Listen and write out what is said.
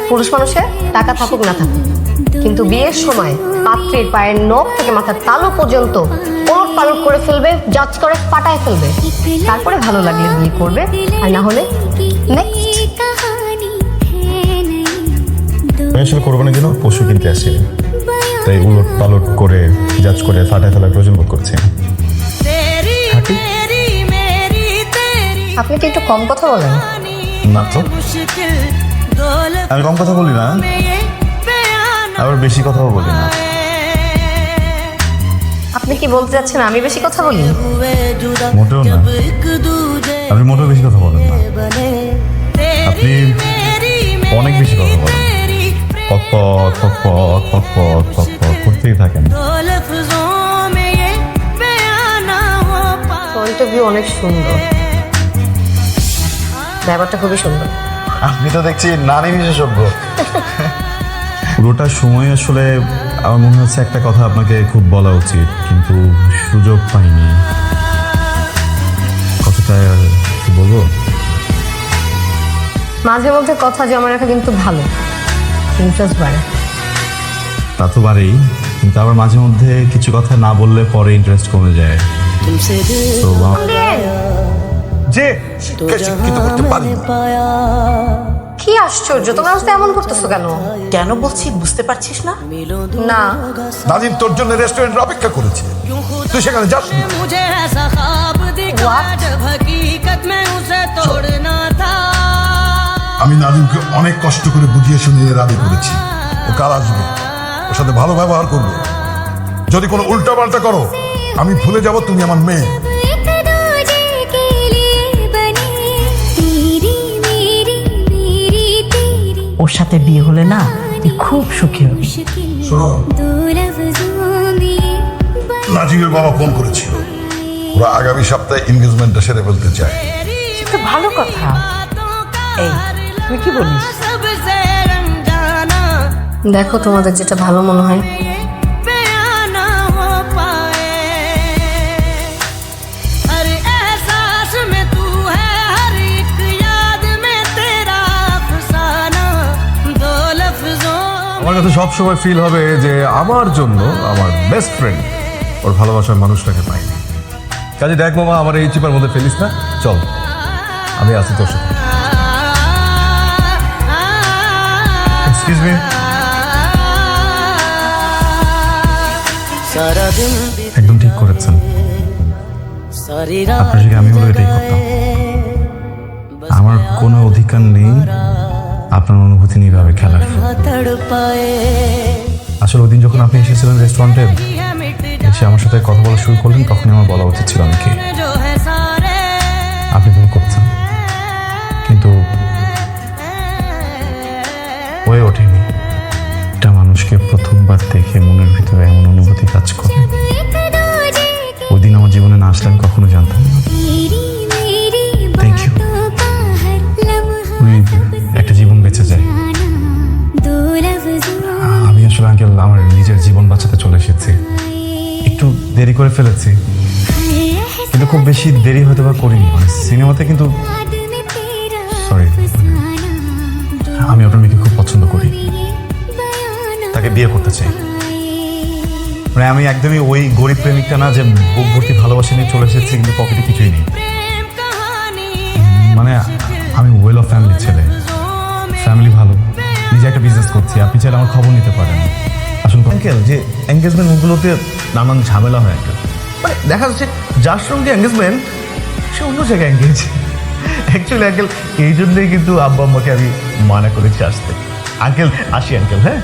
পুরুষ মানুষের টাকা থাকুক না থাকুক, কিন্তু বিয়ের সময় পাত্রীর পায়ের নখ থেকে মাথার তালু পর্যন্ত ওলট পালট করে ফেলবে, জাজ করে ফাটায় ফেলবে। তারপরে ভালো লাগলে বিয়ে করবে, আর না হলে নেক্সট। আমি আসলে কোরবানির জন্য পশু কিনতে আসি, তাই উলট পালট করে জাজ করে ফাটায় ফেলার প্রয়োজন বোধ করছি। আপনি কি একটু কম কথা বলেন? না তো, আমি কম কথা বলি না, আবার বেশি কথাও বলি না। আপনি কি বলতে চাচ্ছেন আমি বেশি কথা বলি? মোটেও না, আপনি মোটেও বেশি কথা বলেন না, আপনি অনেক বেশি কথা বলেন। পকপক পকপক পকপক পকপক করতেই থাকেন। পয়েন্ট অফ ভিউ অনেক সুন্দর, ব্যাপারটা খুবই সুন্দর। আপনি তো দেখছি নারী বিশেষজ্ঞ। পুরোটা সময় আসলে আমার মনে হচ্ছে একটা কথা আপনাকে খুব বলা উচিত, কিন্তু সুযোগ পাইনি। কথাটা কি বলবো? মাঝে মধ্যে কথা জমা রাখা কিন্তু ভালো, ইন্টারেস্ট বাড়ে। তা তো বাড়েই, কিন্তু আবার মাঝে মধ্যে কিছু কথা না বললে পরে ইন্টারেস্ট কমে যায়। তো যে শিক্ষিত করতে পারি কি আশ্চর্য, তোমরা আজকে এমন করতেছো কেন? কেন বলছি বুঝতে পারছিস না? না, নাজিম তোর জন্য রেস্টুরেন্ট অপেক্ষা করেছে, তুই সেখানে যাস নি। আমি নাজিমকে অনেক কষ্ট করে বুঝিয়ে শুনিয়ে রাজি করেছি, ও কাল আসবে, ওর সাথে ভালো ব্যবহার করবে। যদি কোনো উল্টা পাল্টা করো আমি ভুলে যাব তুমি আমার মেয়ে। ওর সাথে বিয়ে হলে না তুই খুব সুখী হবি। শোনো, নাজিমের বাবা ফোন করেছিল, ওরা আগামী সপ্তাহে এনগেজমেন্টটা সেরে ফেলতে চায়। সেটা ভালো কথা। এই তুই কি বলিস? দেখো তোমাদের যেটা ভালো মনে হয়। আমার কাছে সবসময় ফিল হবে যে আমার জন্য আমার বেস্ট ফ্রেন্ড ওর ভালোবাসার মানুষটাকে পাইনি। কাজে দেখ মামা, আমার এই চিপার মধ্যে ফেলিস না, চল আমি আসি তোর সাথে। এক্সকিউজ মি, একদম ঠিক করেছেন, আপনার জায়গায় আমি হলো এটাই করতাম। আমার কোনো অধিকার নেই আপনার অনুভূতি নিয়ে ভাবে খেলার। আসলে ওই দিন যখন আপনি এসেছিলেন রেস্টুরেন্টে, এসে আমার সাথে কথা বলা শুরু করলেন, তখনই আমার বলা উচিত ছিল আমি কি। আপনি ভুল করছেন, কিন্তু হয়ে ওঠেনি। একটা মানুষকে প্রথমবার দেখে মনের ভিতরে এমন অনুভূতি কাজ করে, ওই দিন আমার জীবনে না আসলে আমি কখনো জানতাম না। Thank you. একটা জীবন বেঁচে যায়। আমি আসলে আঙ্কেল আমার নিজের জীবন বাঁচাতে চলে এসেছি, একটু দেরি করে ফেলেছি, কিন্তু খুব বেশি দেরি হয়তো বা করিনি। মানে সিনেমাতে কিন্তু সরি, আমি ওটার মেয়েকে খুব পছন্দ করি, তাকে বিয়ে করতে চাই। মানে আমি একদমই ওই গরিব প্রেমিকটা না যে বুক ভর্তি ভালোবাসা নিয়ে চলে এসেছি কিন্তু পকেটে কিছুই নেই। মানে আমি ওয়েল অফ ফ্যামিলি ছেলে, ফ্যামিলি ভালো, নিজে একটা বিজনেস করছি, আপনি চাইলে আমার খবর নিতে পারেন। আসলে আঙ্কেল যে এঙ্গেজমেন্ট মুখগুলোতে নানান ঝামেলা হয় আঙ্কেল, মানে দেখা যাচ্ছে যার সঙ্গে এঙ্গেজমেন্ট সে অন্য জায়গায় এঙ্গেজ। অ্যাকচুয়ালি আঙ্কেল এই জন্যই কিন্তু আব্বা আম্মাকে আমি মানা করেছি আসতে। আঙ্কেল আসি আঙ্কেল, হ্যাঁ